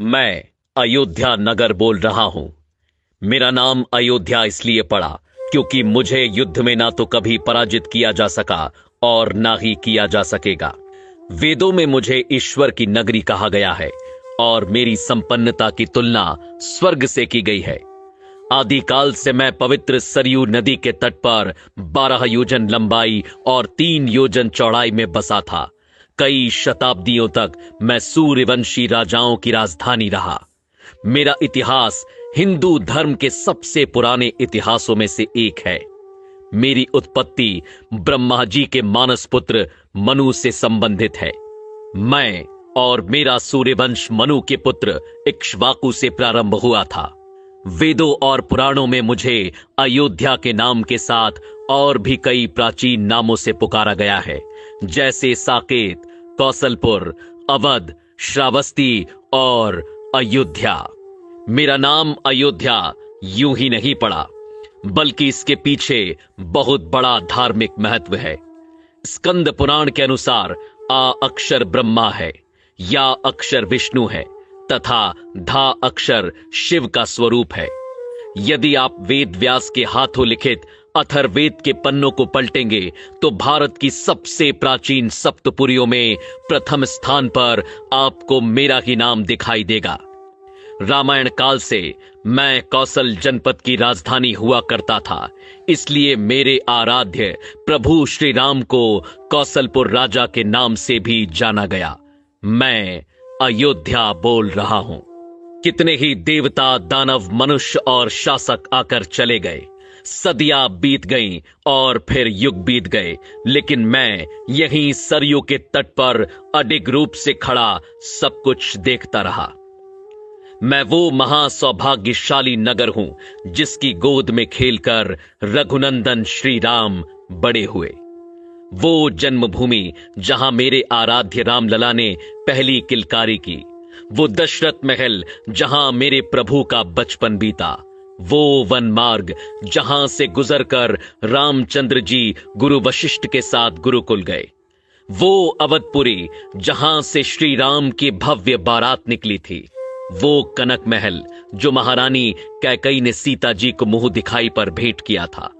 मैं अयोध्या नगर बोल रहा हूं। मेरा नाम अयोध्या इसलिए पड़ा क्योंकि मुझे युद्ध में ना तो कभी पराजित किया जा सका और ना ही किया जा सकेगा। वेदों में मुझे ईश्वर की नगरी कहा गया है और मेरी संपन्नता की तुलना स्वर्ग से की गई है। आदिकाल से मैं पवित्र सरयू नदी के तट पर 12 योजन लंबाई और 3 योजन चौड़ाई में बसा था। कई शताब्दियों तक मैं सूर्यवंशी राजाओं की राजधानी रहा। मेरा इतिहास हिंदू धर्म के सबसे पुराने इतिहासों में से एक है। मेरी उत्पत्ति ब्रह्मा जी के मानस पुत्र मनु से संबंधित है। मैं और मेरा सूर्यवंश मनु के पुत्र इक्ष्वाकु से प्रारंभ हुआ था। वेदों और पुराणों में मुझे अयोध्या के नाम के साथ और भी कई प्राचीन नामों से पुकारा गया है, जैसे साकेत, कौशलपुर, अवध, श्रावस्ती और अयोध्या। मेरा नाम अयोध्या यूं ही नहीं पड़ा, बल्कि इसके पीछे बहुत बड़ा धार्मिक महत्व है। स्कंद पुराण के अनुसार आ अक्षर ब्रह्मा है, या अक्षर विष्णु है तथा धा अक्षर शिव का स्वरूप है। यदि आप वेद व्यास के हाथों लिखित अथर्ववेद के पन्नों को पलटेंगे तो भारत की सबसे प्राचीन सप्तपुरियों में प्रथम स्थान पर आपको मेरा ही नाम दिखाई देगा। रामायण काल से मैं कौशल जनपद की राजधानी हुआ करता था, इसलिए मेरे आराध्य प्रभु श्री राम को कौशलपुर राजा के नाम से भी जाना गया। मैं अयोध्या बोल रहा हूं। कितने ही देवता, दानव, मनुष्य और शासक आकर चले गए, सदियां बीत गईं और फिर युग बीत गए, लेकिन मैं यहीं सरयू के तट पर अडिग रूप से खड़ा सब कुछ देखता रहा। मैं वो महासौभाग्यशाली नगर हूं जिसकी गोद में खेलकर रघुनंदन श्री राम बड़े हुए। वो जन्मभूमि जहां मेरे आराध्य रामलला ने पहली किलकारी की, वो दशरथ महल जहां मेरे प्रभु का बचपन बीता, वो वन मार्ग जहां से गुजरकर रामचंद्र जी गुरु वशिष्ठ के साथ गुरुकुल गए, वो अवधपुरी जहां से श्री राम की भव्य बारात निकली थी, वो कनक महल जो महारानी कैकई ने सीता जी को मुंह दिखाई पर भेंट किया था,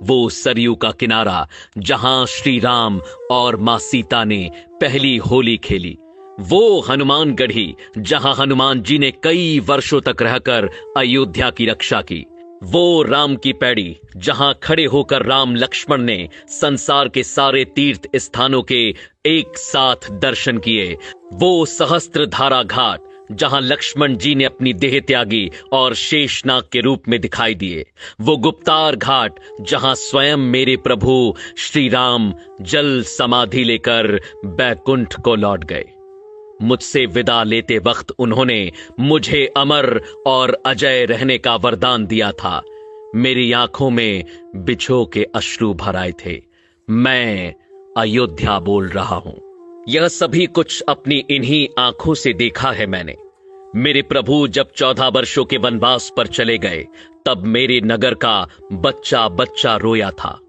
वो सरयू का किनारा जहां श्री राम और मां सीता ने पहली होली खेली, वो हनुमानगढ़ी जहां हनुमान जी ने कई वर्षों तक रहकर अयोध्या की रक्षा की, वो राम की पैड़ी जहां खड़े होकर राम लक्ष्मण ने संसार के सारे तीर्थ स्थानों के एक साथ दर्शन किए, वो सहस्त्रधारा घाट जहां लक्ष्मण जी ने अपनी देह त्यागी और शेषनाग के रूप में दिखाई दिए, वो गुप्तार घाट जहां स्वयं मेरे प्रभु श्री राम जल समाधि लेकर बैकुंठ को लौट गए। मुझसे विदा लेते वक्त उन्होंने मुझे अमर और अजय रहने का वरदान दिया था। मेरी आंखों में बिछो के अश्रु भर आए थे। मैं अयोध्या बोल रहा हूं। यह सभी कुछ अपनी इन्हीं आंखों से देखा है मैंने। मेरे प्रभु जब 14 वर्षों के वनवास पर चले गए, तब मेरे नगर का बच्चा बच्चा रोया था।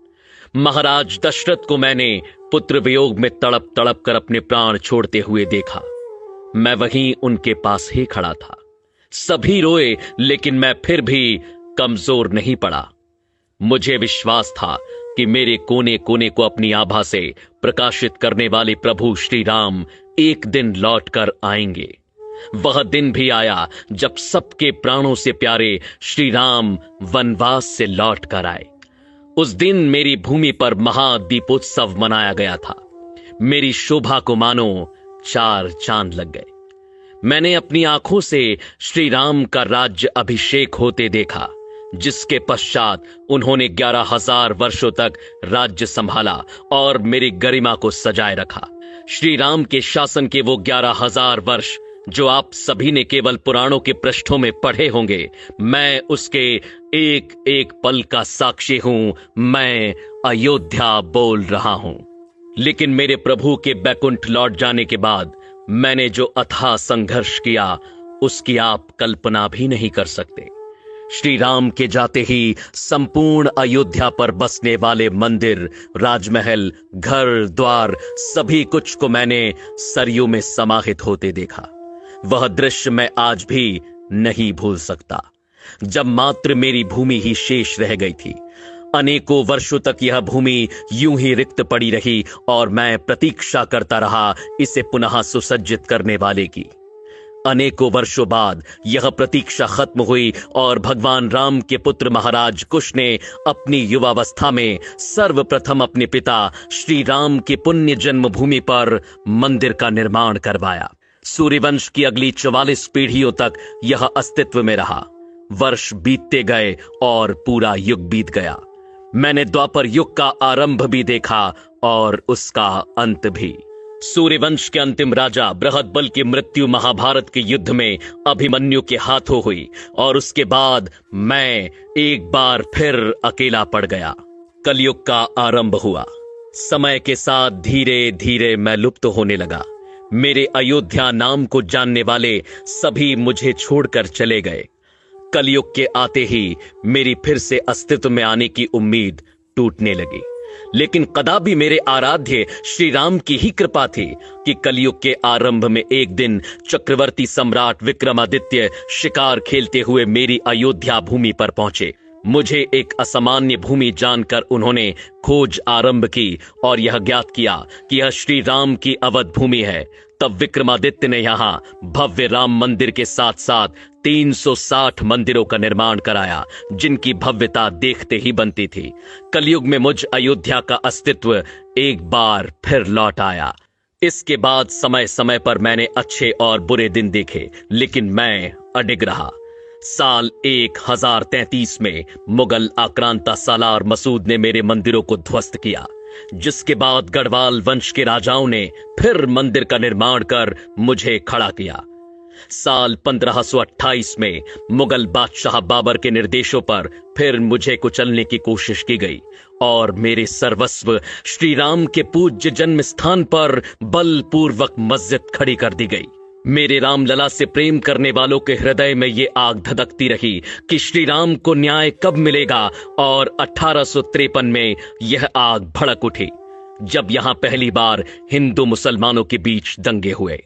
महाराज दशरथ को मैंने पुत्र वियोग में तड़प तड़प कर अपने प्राण छोड़ते हुए देखा। मैं वहीं उनके पास ही खड़ा था। सभी रोए, लेकिन मैं फिर भी कमजोर नहीं पड़ा। मुझे विश्वास था कि मेरे कोने कोने को अपनी आभा से प्रकाशित करने वाले प्रभु श्री राम एक दिन लौट कर आएंगे। वह दिन भी आया जब सबके प्राणों से प्यारे श्री राम वनवास से लौट कर आए। उस दिन मेरी भूमि पर महादीपोत्सव मनाया गया था। मेरी शोभा को मानो 4 चांद लग गए। मैंने अपनी आंखों से श्री राम का राज्य अभिषेक होते देखा, जिसके पश्चात उन्होंने 11,000 वर्षों तक राज्य संभाला और मेरी गरिमा को सजाए रखा। श्री राम के शासन के वो 11,000 वर्ष जो आप सभी ने केवल पुराणों के पृष्ठों में पढ़े होंगे, मैं उसके एक एक पल का साक्षी हूं। मैं अयोध्या बोल रहा हूं। लेकिन मेरे प्रभु के बैकुंठ लौट जाने के बाद मैंने जो अथाह संघर्ष किया, उसकी आप कल्पना भी नहीं कर सकते। श्री राम के जाते ही संपूर्ण अयोध्या पर बसने वाले मंदिर, राजमहल, घर द्वार, सभी कुछ को मैंने सरयू में समाहित होते देखा। वह दृश्य मैं आज भी नहीं भूल सकता, जब मात्र मेरी भूमि ही शेष रह गई थी। अनेकों वर्षों तक यह भूमि यूं ही रिक्त पड़ी रही और मैं प्रतीक्षा करता रहा इसे पुनः सुसज्जित करने वाले की। अनेकों वर्षों बाद यह प्रतीक्षा खत्म हुई और भगवान राम के पुत्र महाराज कुश ने अपनी युवावस्था में सर्वप्रथम अपने पिता श्री राम की पुण्य जन्मभूमि पर मंदिर का निर्माण करवाया। सूर्यवंश की अगली 44 पीढ़ियों तक यह अस्तित्व में रहा। वर्ष बीतते गए और पूरा युग बीत गया। मैंने द्वापर युग का आरंभ भी देखा और उसका अंत भी। सूर्यवंश के अंतिम राजा बृहदबल की मृत्यु महाभारत के युद्ध में अभिमन्यु के हाथों हुई और उसके बाद मैं एक बार फिर अकेला पड़ गया। कलयुग का आरंभ हुआ। समय के साथ धीरे धीरे मैं लुप्त होने लगा। मेरे अयोध्या नाम को जानने वाले सभी मुझे छोड़कर चले गए। कलयुग के आते ही मेरी फिर से अस्तित्व में आने की उम्मीद टूटने लगी। लेकिन कदापि मेरे आराध्य श्री राम की ही कृपा थी कि कलयुग के आरंभ में एक दिन चक्रवर्ती सम्राट विक्रमादित्य शिकार खेलते हुए मेरी अयोध्या भूमि पर पहुंचे। मुझे एक असामान्य भूमि जानकर उन्होंने खोज आरंभ की और यह ज्ञात किया कि यह श्री राम की अवध भूमि है। तब विक्रमादित्य ने यहां भव्य राम मंदिर के साथ साथ 360 मंदिरों का निर्माण कराया, जिनकी भव्यता देखते ही बनती थी। कलयुग में मुझ अयोध्या का अस्तित्व एक बार फिर लौट आया। इसके बाद समय समय पर मैंने अच्छे और बुरे दिन देखे, लेकिन मैं अडिग रहा। साल 1033 में मुगल आक्रांता सालार मसूद ने मेरे मंदिरों को ध्वस्त किया, जिसके बाद गढ़वाल वंश के राजाओं ने फिर मंदिर का निर्माण कर मुझे खड़ा किया। साल 1528 में मुगल बादशाह बाबर के निर्देशों पर फिर मुझे कुचलने की कोशिश की गई और मेरे सर्वस्व श्री राम के पूज्य जन्म स्थान पर बलपूर्वक मस्जिद खड़ी कर दी गई। मेरे रामलला से प्रेम करने वालों के हृदय में ये आग धधकती रही कि श्री राम को न्याय कब मिलेगा, और 1853 में यह आग भड़क उठी जब यहां पहली बार हिंदू मुसलमानों के बीच दंगे हुए।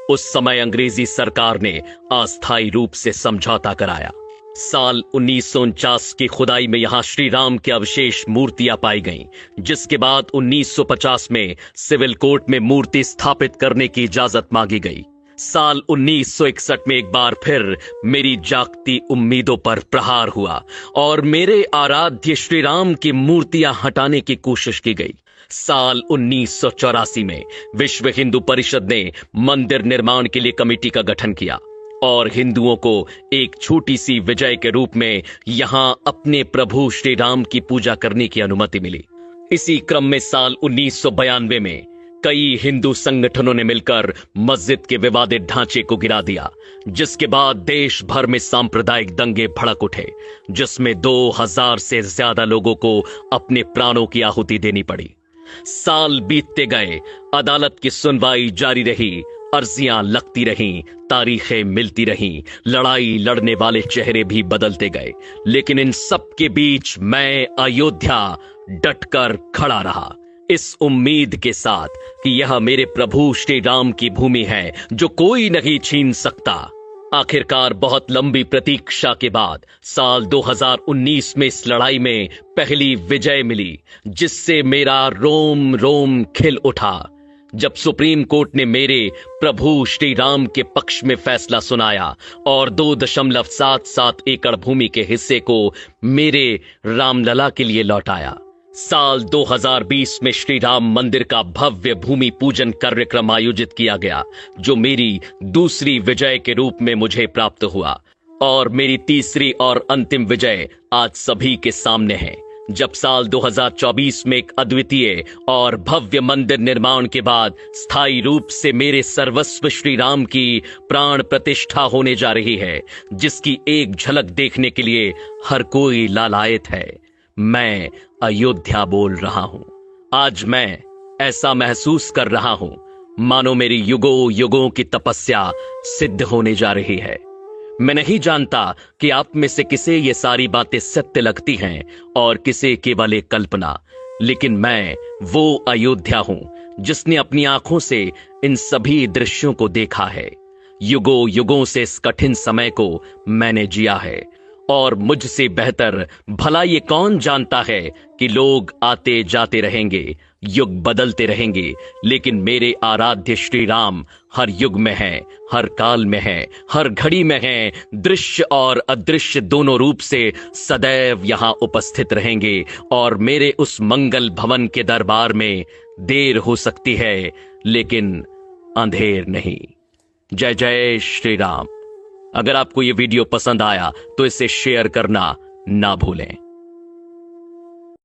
उस समय अंग्रेजी सरकार ने अस्थायी रूप से समझौता कराया। साल 1949 की खुदाई में यहां श्री राम के अवशेष मूर्तियां पाई गईं, जिसके बाद 1950 में सिविल कोर्ट में मूर्ति स्थापित करने की इजाजत मांगी गई। साल 1961 में एक बार फिर मेरी जागती उम्मीदों पर प्रहार हुआ और मेरे आराध्य श्री राम की मूर्तियां हटाने की कोशिश की गई। साल 1984 में विश्व हिंदू परिषद ने मंदिर निर्माण के लिए कमेटी का गठन किया और हिंदुओं को एक छोटी सी विजय के रूप में यहां अपने प्रभु श्री राम की पूजा करने की अनुमति मिली। इसी क्रम में साल 1992 में कई हिंदू संगठनों ने मिलकर मस्जिद के विवादित ढांचे को गिरा दिया, जिसके बाद देश भर में सांप्रदायिक दंगे भड़क उठे, जिसमें 2000 से ज्यादा लोगों को अपने प्राणों की आहुति देनी पड़ी। साल बीतते गए, अदालत की सुनवाई जारी रही, अर्जियां लगती रहीं, तारीखें मिलती रहीं, लड़ाई लड़ने वाले चेहरे भी बदलते गए, लेकिन इन सब के बीच मैं अयोध्या डटकर खड़ा रहा, इस उम्मीद के साथ कि यह मेरे प्रभु श्री राम की भूमि है जो कोई नहीं छीन सकता। आखिरकार बहुत लंबी प्रतीक्षा के बाद साल 2019 में इस लड़ाई में पहली विजय मिली, जिससे मेरा रोम रोम खिल उठा जब सुप्रीम कोर्ट ने मेरे प्रभु श्री राम के पक्ष में फैसला सुनाया और 2.77 एकड़ भूमि के हिस्से को मेरे रामलला के लिए लौटाया। साल 2020 में श्री राम मंदिर का भव्य भूमि पूजन कार्यक्रम आयोजित किया गया, जो मेरी दूसरी विजय के रूप में मुझे प्राप्त हुआ, और मेरी तीसरी और अंतिम विजय आज सभी के सामने है, जब साल 2024 में एक अद्वितीय और भव्य मंदिर निर्माण के बाद स्थायी रूप से मेरे सर्वस्व श्री राम की प्राण प्रतिष्ठा होने जा रही है, जिसकी एक झलक देखने के लिए हर कोई लालायित है। मैं अयोध्या बोल रहा हूं। आज मैं ऐसा महसूस कर रहा हूं मानो मेरी युगों युगों की तपस्या सिद्ध होने जा रही है। मैं नहीं जानता कि आप में से किसे ये सारी बातें सत्य लगती हैं और किसे केवल एक कल्पना, लेकिन मैं वो अयोध्या हूं जिसने अपनी आंखों से इन सभी दृश्यों को देखा है। युगों युगों से इस कठिन समय को मैंने जिया है, और मुझसे बेहतर भला ये कौन जानता है कि लोग आते जाते रहेंगे, युग बदलते रहेंगे, लेकिन मेरे आराध्य श्री राम हर युग में हैं, हर काल में हैं, हर घड़ी में हैं, दृश्य और अदृश्य दोनों रूप से सदैव यहां उपस्थित रहेंगे। और मेरे उस मंगल भवन के दरबार में देर हो सकती है, लेकिन अंधेर नहीं। जय जय श्री राम। अगर आपको यह वीडियो पसंद आया तो इसे शेयर करना ना भूलें।